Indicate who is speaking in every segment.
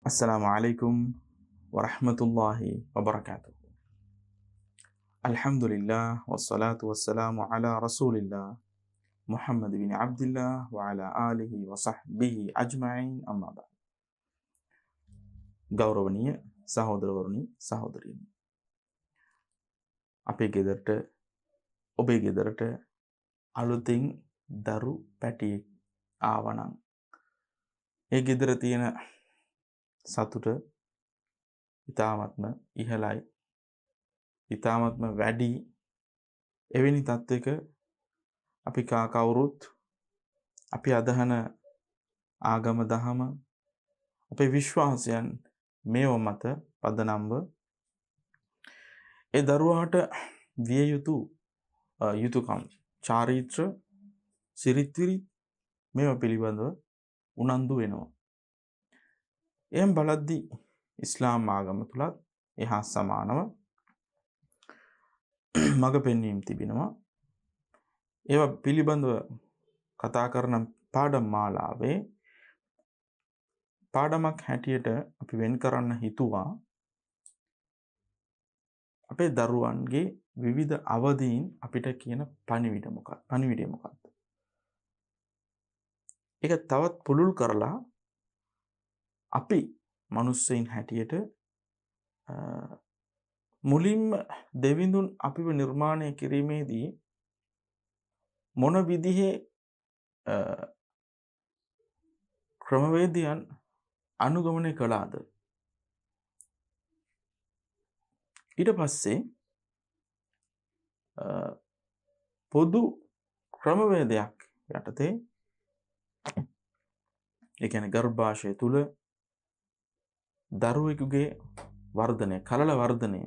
Speaker 1: السلام عليكم ورحمة الله وبركاته. الحمد لله والصلاة والسلام على رسول الله محمد بن عبد الله وعلى آله وصحبه أجمعين أما بعد. ගෞරවනීය සහෝදරවරුනි සහෝදරියනි, අපේ ගෙදරට ඔබේ ගෙදරට අලුතින් දරු පැටියෙක් ආවනම් ඒ ගෙදර තියෙන සතුට ඉතාමත්ම ඉහළයි, ඉතාමත්ම වැඩි. එවැනි තත්ත්වයක අපි කවුරුත් අපි අදහන ආගම දහම අපේ විශ්වාසයන් මේව මත පදනම්ව ඒ දරුවාට විය යුතු යුතුකම් චාරිත්‍ර සිරිත්විරිත් මේව පිළිබඳව උනන්දු වෙනවා. එම් බලද්දී ඉස්ලාම් ආගම තුලත් එහා සමානව මඟ පෙන්වීම් තිබෙනවා. ඒවා පිළිබඳව කතා කරන පාඩම් මාලාවේ පාඩමක් හැටියට අපි වෙන් කරන්න හිතුවා අපේ දරුවන්ගේ විවිධ අවදීන් අපිට කියන පණිවිඩය මොකක්ද? ඒක තවත් පුළුල් කරලා අපි මිනිස්සෙයින් හැටියට මුලින්ම දෙවිඳුන් අපිව නිර්මාණය කිරීමේදී මොන විදිහේ ක්‍රමවේදයන් අනුගමනය කළාද? ඊට පස්සේ පොදු ක්‍රමවේදයක් යටතේ ඒ කියන්නේ ගර්භාෂය තුල දරුවෙකුගේ වර්ධනය, කලල වර්ධනය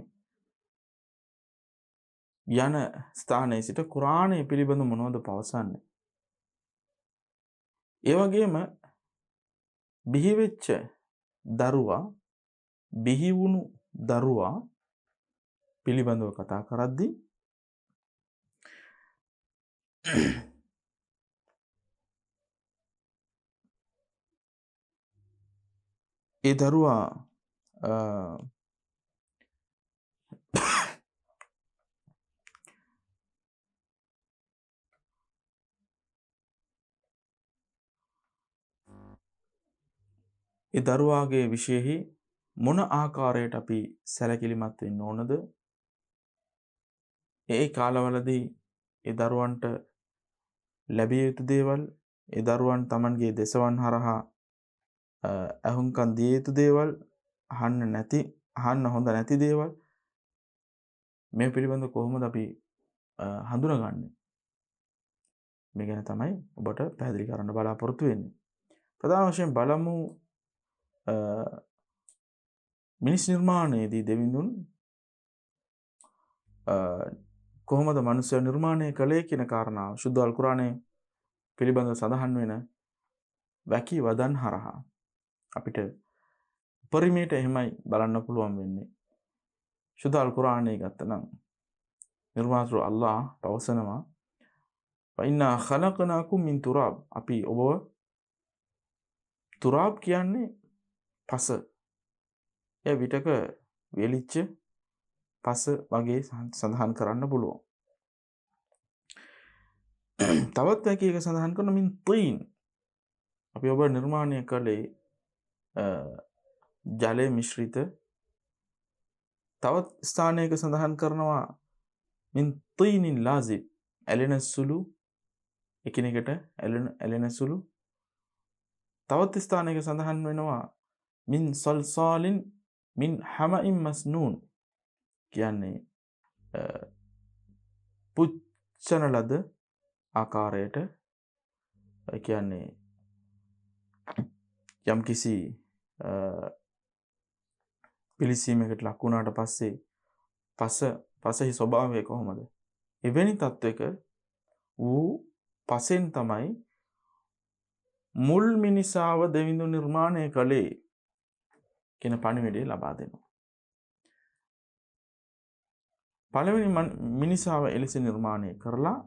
Speaker 1: යන ස්ථානයේ සිට කුරානය පිළිබඳ මොනවද පවසන්නේ? ඒ වගේම බිහි වෙච්ච දරුවා, බිහි වුණු දරුවා පිළිබඳව කතා කරද්දී ඒ දරුවා ඒ දරුවාගේ විශේෂෙහි මොන ආකාරයට අපි සැලකිලිමත් වෙන්න ඕනද? ඒ කාලවලදී ඒ දරුවන්ට ලැබිය යුතු දේවල්, ඒ දරුවන් Tamanගේ දෙසවන් හරහා අහුම්කම් දිය යුතු දේවල්, අහන්න හොඳ නැති දේවල්, මේ පිළිබඳව කොහොමද අපි හඳුනගන්නේ? මේ ගැන තමයි ඔබට පැහැදිලි කරන්න බලාපොරොත්තු වෙන්නේ. ප්‍රධාන වශයෙන් බලමු මිනිස් නිර්මාණයේදී දෙවිඳුන් කොහොමද මනුෂ්‍ය නිර්මාණය කළේ කියන කාරණාව සුද්ධ අල් කුරානයේ පිළිබඳව සඳහන් වෙන වැකී වදන් හරහා අපිට පරිමේට එහෙමයි බලන්න පුළුවන් වෙන්නේ. සුද්ධ අල් කුරානයේ ගත්තනම් නිර්මාතෘ අල්ලාහ් පවසනවා වයින්නා ඛලක්නාකුම් මින් තුරාබ්. අපි ඔබව තුරාබ් කියන්නේ පස. ඒ විටක වෙලිච්ච පස වගේ සඳහන් කරන්න පුළුවන්. තවත් වැකීක සඳහන් කරන මින් තීන්. අපි ඔබ නිර්මාණය කළේ ජලය මිශ්‍රිත. තවත් ස්ථානයක සඳහන් කරනවා මින් තීනින් ලාසිබ්. ඇලෙන සුළු, එකිනෙකට ඇලෙන සුළු. තවත් ස්ථානයක සඳහන් වෙනවා මින් සල්සාලින් මින් හමයින් මස්නූන්. කියන්නේ පුච්චන ලද ආකාරයට, කියන්නේ යම් කිසි පිළිසීමකට ලක් වුණාට පස්සේ පසෙහි ස්වභාවය කොහොමද? එවැනි තත්වයක වූ පසෙන් තමයි මුල් මිනිසාව දෙවිඳුන් නිර්මාණය කළේ කියන පණිවිඩය ලබා දෙනවා. පළවෙනි මිනිසාව එලෙස නිර්මාණය කරලා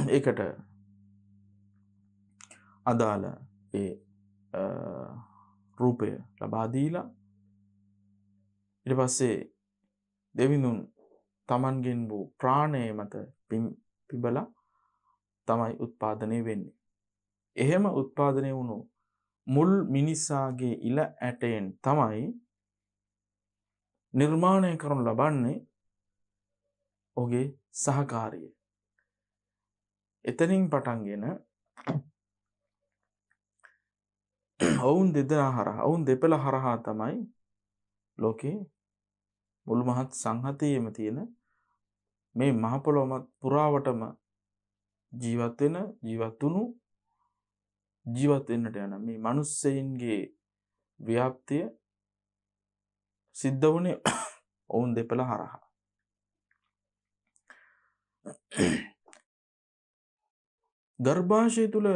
Speaker 1: ඒකට අදාළ ඒ රූපය ලබා දීලා ඊට පස්සේ දෙවිඳුන් තමන්ගෙන් වූ ප්‍රාණය මත පිබලා තමයි උත්පාදනය වෙන්නේ. එහෙම උත්පාදනය වුණු මුල් මිනිසාගේ ඉල ඇටයෙන් තමයි නිර්මාණය කරනු ලබන්නේ ඔහුගේ සහකාරිය. එතනින් පටන්ගෙන ඔවුන් දෙදෙනා හරහා ඔවුන් දෙපළ හරහා තමයි ලෝකේ මුළු මහත් සංහතියේම තියෙන මේ මහ පොළොව පුරාවටම ජීවත් වෙන්නට යන මේ මිනිස්සෙයින්ගේ ව්‍යාප්තිය සිද්ධ වුණේ ඔවුන් දෙපළ හරහා. ගර්භාෂය තුල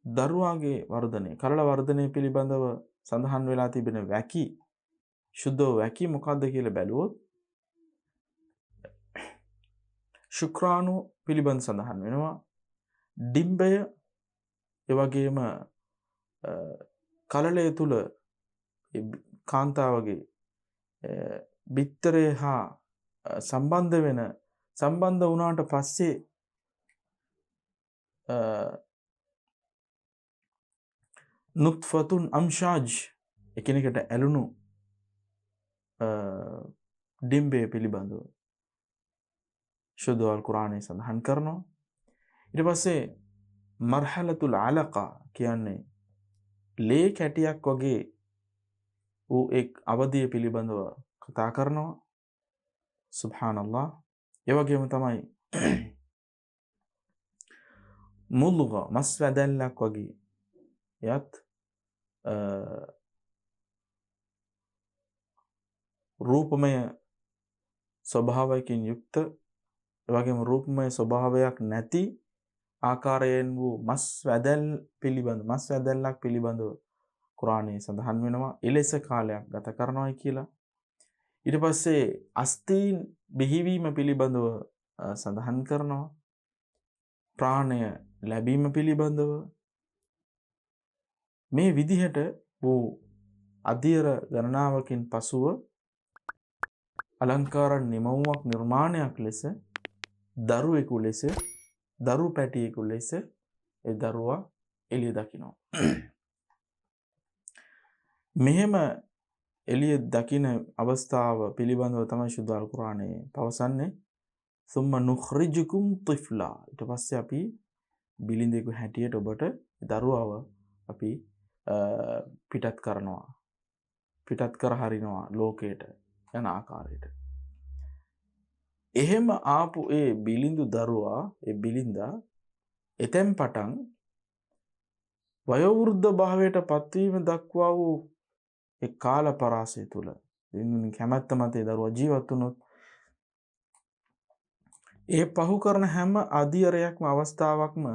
Speaker 1: දරුවාගේ වර්ධනය, කලල වර්ධනය පිළිබඳව සඳහන් වෙලා තිබෙන වැකි, සුද්ධ වැකි මොකක්ද කියලා බැලුවොත් ශුක්‍රාණු පිළිබඳ සඳහන් වෙනවා. ඩිම්බය එවැගේම කලලය තුල කාන්තාවගේ බිත්තරය හා සම්බන්ධ වුණාට පස්සේ නුත්ෆතුන් අම්ෂාජ් එකිනෙකට ඇලුණු ඩිම්බය පිළිබඳව ශුද්ධ අල් කුර්ආනයේ සඳහන් කරනවා. ඊට පස්සේ මර්හලතුල් අලකා කියන්නේ ලේ කැටියක් වගේ වූ එක් අවධිය පිළිබඳව කතා කරනවා. සුබ්හානල්ලාහ්. ඒ වගේම තමයි මුල්ග මස් වැදැල්ලක් වගේ යත් රූපමය ස්වභාවයකින් යුක්ත එවැගේම රූපමය ස්වභාවයක් නැති ආකාරයෙන් වූ මස් වැදැල්ලක් පිළිබඳව කුර්ආනයේ සඳහන් වෙනවා. එලෙස කාලයක් ගත කරනවායි කියලා. ඊට පස්සේ අස්තීන් බිහිවීම පිළිබඳව සඳහන් කරනවා. ප්‍රාණය ලැබීම පිළිබඳව මේ විදිහට වූ අධියර ගණනාවකින් පසුව අලංකාර නිමවුමක් නිර්මාණයක් ලෙස දරුවෙකු ලෙස දරු පැටියෙකු ලෙස ඒ දරුවා එළිය දකිනවා. මෙහෙම එළිය දකින අවස්ථාව පිළිබඳව තමයි ශුද්ධ අල් කුර්ආනයේ පවසන්නේ සුම්ම නුඛ්රිජුකුම් තිෆ්ලා. ඊට පස්සේ අපි බිලිඳෙකු හැටියට ඔබට දරුවව අපි පිටත් කර හරිනවා ලෝකයට යන ආකාරයට. එහෙම ආපු ඒ බිලිඳු දරුවා බිලිඳා එතෙන් පටන් වයෝවෘද්ධ භාවයට පත්වීම දක්වා වූ ඒ කාල පරාසය තුල දෙවියන්ගේ කැමැත්ත මත ඒ දරුවා ජීවත් වුණොත් ඒ පහු කරන හැම අධියරයක්ම අවස්ථාවක්ම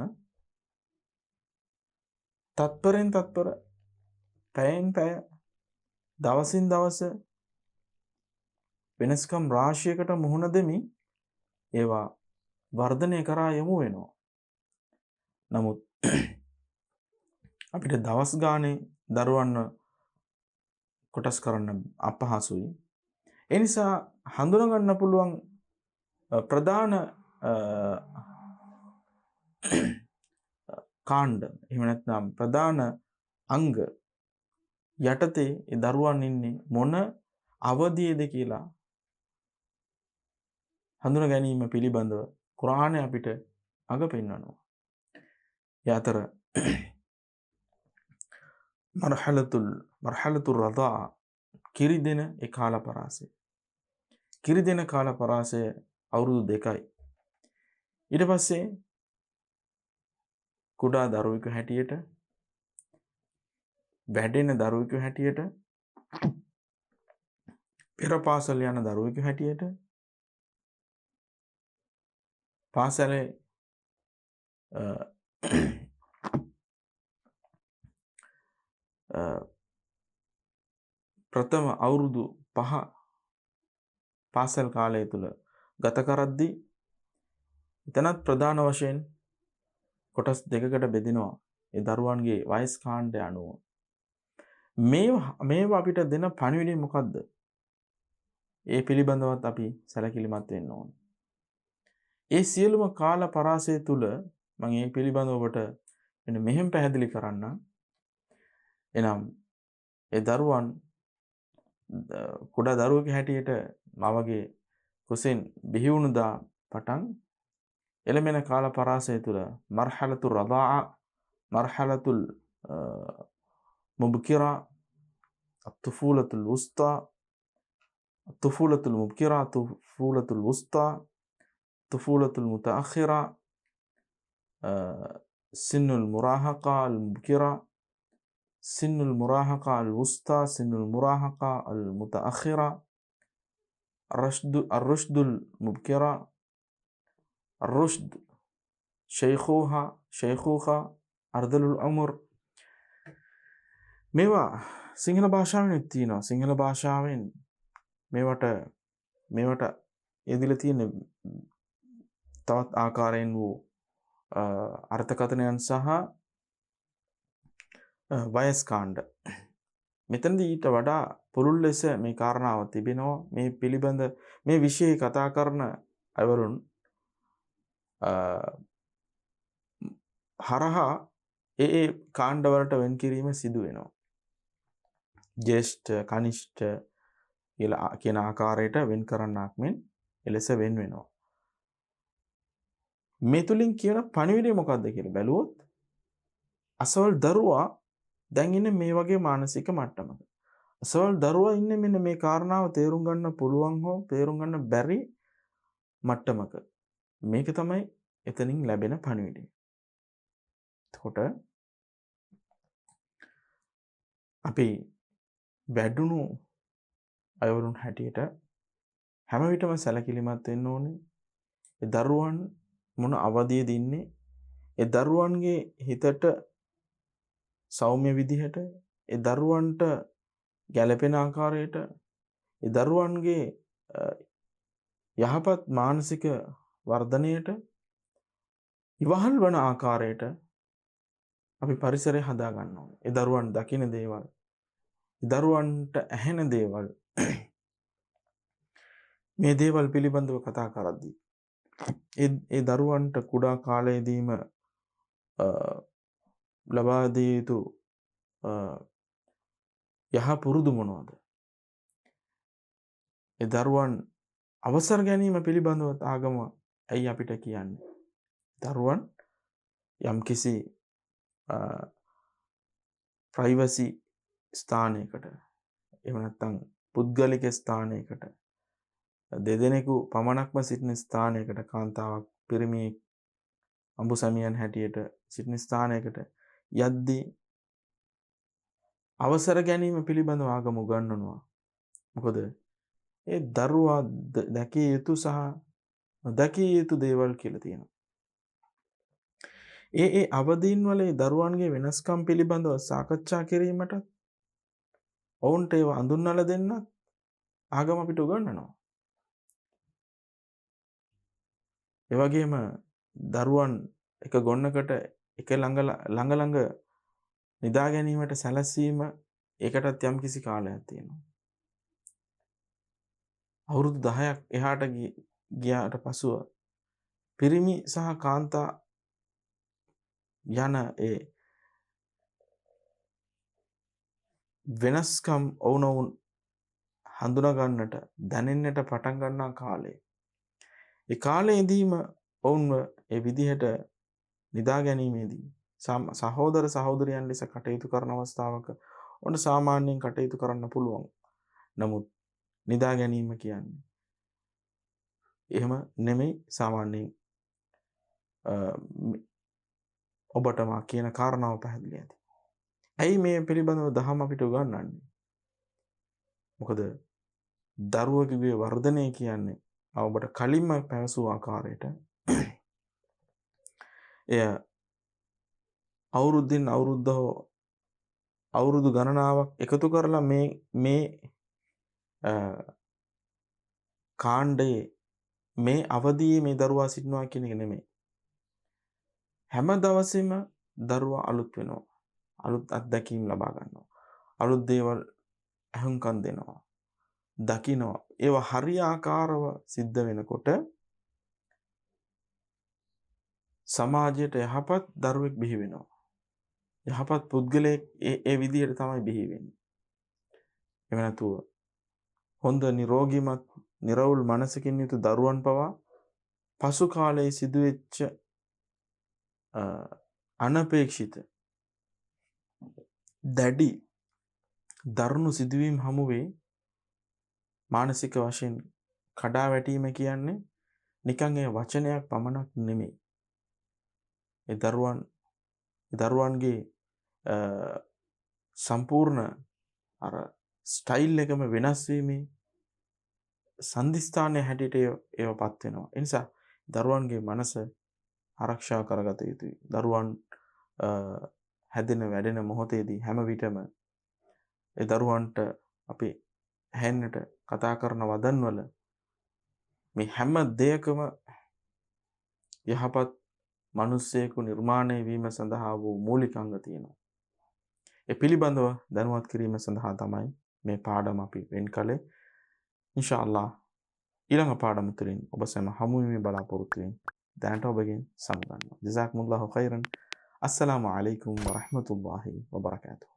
Speaker 1: තත්පරෙන් තත්පර පැයෙන් පැය දවසින් දවස වෙනස්කම් රාශියකට මුහුණ දෙමින් ඒවා වර්ධනය කරා යමු වෙනවා. නමුත් අපිට දවස් ගානේ දරුවන්ව කොටස් කරන්න අපහසුයි. ඒ නිසා හඳුනා ගන්න පුළුවන් ප්‍රධාන කාණ්ඩ එහෙම නැත්නම් ප්‍රධාන අංග යටතේ ඒ දරුවන් ඉන්නේ මොන අවධියේද කියලා හඳුනා ගැනීම පිළිබඳව කුර්ආනය අපිට අඟ පෙන්වනවා. ඒ අතර මර්හලතුල් රදා කිරි දෙන ඒ කාල පරාසය. කිරි දෙන කාල පරාසය අවුරුදු 2යි. ඊට පස්සේ කුඩා දරුවෙකු හැටියට වැඩෙන දරුවෙකු හැටියට පෙර පාසල් යන දරුවෙකු හැටියට පාසලේ ප්‍රථම අවුරුදු 5 පාසල් කාලය තුල ගත කරද්දී එතනත් ප්‍රධාන වශයෙන් කොටස් දෙකකට බෙදෙනවා ඒ දරුවන්ගේ වයස් කාණ්ඩය අනුව. මේවා අපිට දෙන පණිවිඩය මොකද්ද? ඒ පිළිබඳවත් අපි සැලකිලිමත් වෙන්න ඕනේ. ඒ සියලුම කාල පරාසය තුල මම ඒ පිළිබඳව ඔබට මෙන්න මෙහෙම පැහැදිලි කරන්නම්. එනම් ඒ දරුවන් කුඩා දරුවෙක් හැටියට මවගේ කුසෙන් බිහි වුණුදා පටන් එළමෙන කාල පරාසය තුල මර්හලතු රදාඅ මර්හලතුල් මුබ්කිරා අතුෆූලතුල් උස්තා අතුෆූලතුල් මුබ්කිරා අතුෆූලතුල් උස්තා අතුෆූලතුල් මුතඅඛිරා සින්නුල් මුරාහකා අල් මුබ්කිරා සින්නුල් මුරාහකා අල් උස්තා සින්නුල් මුරාහකා අල් මුතඅඛිරා الرشد المبكرة الرشد شيخوخة أرذل الأمر මේවා සිංහල භාෂාවෙන් තියෙනවා. සිංහල භාෂාවෙන් මේවට යෙදিলা තියෙන තවත් ආකාරයෙන් වූ අර්ථකථනයන් සහ වයස් කාණ්ඩ. මෙතනදී ඊට වඩා පුළුල් ලෙස මේ කාරණාව තිබෙනවා. මේ පිළිබඳ මේ විෂය කතා කරන අයවරුන් හරහා ඒ කාණ්ඩවලට වෙන් කිරීම සිදු වෙනවා. ජේෂ්ඨ කනිෂ්ඨ කියලා කියන ආකාරයට වෙන් කරන්නක් මෙන් එලෙස වෙන් වෙනවා. මේ තුලින් කියන පණිවිඩය මොකක්ද කියලා බැලුවොත් අසවල් දරුවා දැන් ඉන්නේ මේ වගේ මානසික මට්ටමක. අසවල් දරුවා ඉන්නේ මෙන්න මේ කාරණාව තේරුම් ගන්න පුළුවන් හෝ තේරුම් ගන්න බැරි මට්ටමක. මේක තමයි එතනින් ලැබෙන පණිවිඩය. එතකොට අපි වැඩුණු අයවරුන් හැටියට හැම විටම සැලකිලිමත් වෙන්න ඕනේ. ඒ දරුවන් මොන අවදියේද ඉන්නේ? ඒ දරුවන්ගේ හිතට සෞම්‍ය විදිහට, ඒ දරුවන්ට ගැළපෙන ආකාරයට, ඒ දරුවන්ගේ යහපත් මානසික වර්ධනයට ඉවහල් වන ආකාරයට අපි පරිසරය හදා ගන්න ඕනේ. ඒ දරුවන් දකින දේවල්, ඒ දරුවන්ට ඇහෙන දේවල්, මේ දේවල් පිළිබඳව කතා කරද්දී ඒ දරුවන්ට කුඩා කාලයේදීම ලබා දිය යුතු යහ පුරුදු මොනවද? ඒ දරුවන් අවසර ගැනීම පිළිබඳව ආගම ඇයි අපිට කියන්නේ? දරුවන් යම්කිසි ප්‍රයිවසි ස්ථානයකට එහෙම නැත්නම් පුද්ගලික ස්ථානයකට දෙදෙනෙකු පමණක්ම සිටින ස්ථානයකට කාන්තාවක් පිරිමියෙක් අඹු සැමියන් හැටියට සිටින ස්ථානයකට යද්දී අවසර ගැනීම පිළිබඳව ආගම උගන්වනවා. මොකද ඒ දරුවා දැකිය යුතු සහ නොදැකිය යුතු දේවල් කියලා තියෙනවා. ඒ අවදීන් වල ඒ දරුවන්ගේ වෙනස්කම් පිළිබඳව සාකච්ඡා කිරීමට ඔවුන්ට ඒව හඳුන්වලා දෙන්නත් ආගම අපිට උගන්වනවා. ඒ වගේම දරුවන් එක ගොන්නකට එක ළඟ නිදා ගැනීමට සැලසීම ඒකටත් යම්කිසි කාලයක් තියෙනවා. අවුරුදු 10ක් එහාට ගියාට පසුව පිරිමි සහ කාන්තා යන ඒ වෙනස්කම් ඔවුනොවුන් හඳුනා ගන්නට දැනෙන්නට පටන් ගන්නා කාලය. ඒ කාලයේදීම ඔවුන්ව ඒ විදිහට නිදා ගැනීමේදී සහෝදර සහෝදරියන් ලෙස කටයුතු කරන අවස්ථාවක ඔන්න සාමාන්‍යයෙන් කටයුතු කරන්න පුළුවන්. නමුත් නිදා ගැනීම කියන්නේ එහෙම නෙමෙයි. සාමාන්‍යයෙන් ඔබට මා කියන කාරණාව පැහැදිලි ඇති. ඇයි මේ පිළිබඳව දහම අපිට උගන්වන්නේ? මොකද දරුවෙකුගේ වර්ධනය කියන්නේ ඔබට කලින්ම පැවසූ ආකාරයට එය අවුරුද්දෙන් අවුරුදු ගණනාවක් එකතු කරලා මේ කාණ්ඩයේ මේ අවදියේ මේ දරුවා සිටිනවා කියන එක නෙමෙයි. හැම දවසෙම දරුවා අලුත් වෙනවා. අලුත් අත්දැකීම් ලබා ගන්නවා. අලුත් දේවල් ඇහුම්කන් දෙනවා. දකිනවා. ඒවා හරියාකාරව සිද්ධ වෙනකොට සමාජයට යහපත් දරුවෙක් බිහි වෙනවා. යහපත් පුද්ගලයෙක් ඒ විදිහට තමයි බිහි වෙන්නේ. එහෙම නැතුව හොඳ නිරෝගීමත් නිර්වුල් මනසකින් යුතු දරුවන් පවා පසු කාලයේ සිදුවෙච්ච අනපේක්ෂිත දැඩි දරුණු සිදුවීම් හමුවේ මානසික වශයෙන් කඩා වැටීම කියන්නේ නිකන් ඒ වචනයක් පමණක් නෙමෙයි. ඒ දරුවන්ගේ සම්පූර්ණ අර ස්ටයිල් එකම වෙනස් වීමේ සන්දිස්ථානයේ හැටියට ඒවපත් වෙනවා. ඒ නිසා දරුවන්ගේ මනස ආරක්ෂා කරගත යුතුයි. දරුවන් හැදෙන වැඩෙන මොහොතේදී හැම විටම ඒ දරුවන්ට අපි ඇහෙන්නට කතා කරන වදන්වල මේ හැම දෙයකම යහපත් මිනිසෙකු නිර්මාණය වීම සඳහා වූ මූලික අංග තියෙනවා. ඒ පිළිබඳව දැනුවත් කිරීම සඳහා තමයි මේ පාඩම අපි වෙන් කළේ. ඉන්ෂාඅල්ලාහ් ඊළඟ පාඩම තුළින් ඔබ සැම හමු වීමේ බලාපොරොත්තු වෙමින් දැනට ඔබගෙන් සමුගන්නවා. ජසාකුමුල්ලාහු ඛෛරන්. අස්සලාමු අලයිකුම් වරහ්මතුල්ලාහි වබරකාතුහු.